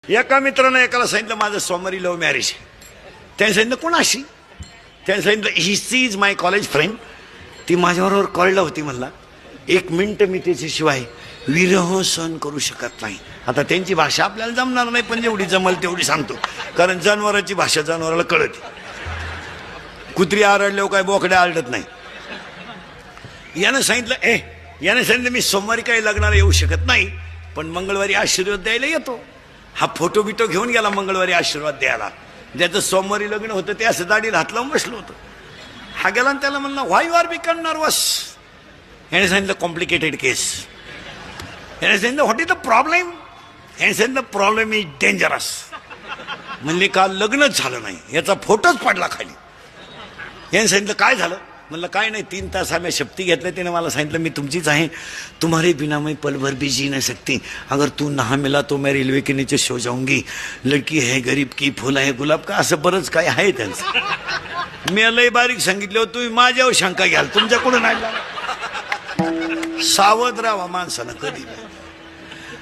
एका मित्रानं एकाला सांगितलं माझं सोमवारी लव्ह मॅरेज आहे. त्याने सांगितलं कोणाशी? त्याने सांगितलं he is my college friend. ती माझ्याबरोबर कॉलेजला होती. म्हणला 1 मिनिट मी त्याच्याशिवाय विरह सहन करू शकत नाही. आता त्यांची भाषा आपल्याला जमणार नाही, पण जेवढी जमल तेवढी सांगतो, कारण जनावरांची भाषा जनावराला कळते. कुत्री आरडल्यावर काय बोकड्या आरडत नाही. यानं सांगितलं मी सोमवारी काही लग्नाला येऊ शकत नाही, पण मंगळवारी आशीर्वाद द्यायला येतो. हा फोटो बिटो घेऊन गेला मंगळवारी आशीर्वाद द्यायला. ज्याचं सोमवारी लग्न होतं ते असं दाढीला हात लावून बसलं होतं. हा गेला आणि त्याला म्हणला व्हाय यू आर बिकम नर्वस. याने सांगितलं कॉम्प्लिकेटेड केस. याने सांगितलं व्हॉट इज द प्रॉब्लेम. याने सांगितलं प्रॉब्लेम इज डेंजरस. म्हणले काल लग्नच झालं नाही, याचा फोटोच पडला खाली. याने सांगितलं काय झालं. म्हणलं काय नाही, 3 तास आम्ही शपथी घेतल्या. त्याने मला सांगितलं मी तुमचीच आहे, तुम्हारे बिना मैं पल भर भी जी नहीं सकती, अगर तू ना मिला तो मैं रेल्वे के नीचे सो जाऊंगी, लड़की है गरीब की फुल आहे गुलाब का. असं बरंच काय आहे त्यांचं. मी लय बारीक सांगितलं तुम्ही माझ्यावर शंका घ्याल, तुमच्याकडून नाही. सावध राहा माणसानं कधी.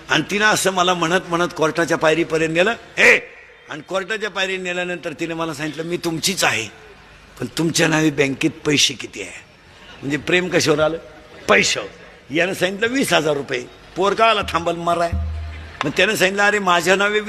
आणि तिनं असं मला म्हणत म्हणत कोर्टाच्या पायरीपर्यंत नेलं. आणि कोर्टाच्या पायरी नेल्यानंतर तिने मला सांगितलं मी तुमचीच आहे, पण तुमच्या नावे बँकेत पैसे किती आहे. म्हणजे प्रेम कशावर आलं, पैशावर. यानं सांगितलं 20,000 रुपये. पोरका आला थांबल मराय. मग त्यानं सांगितलं अरे माझ्या नावे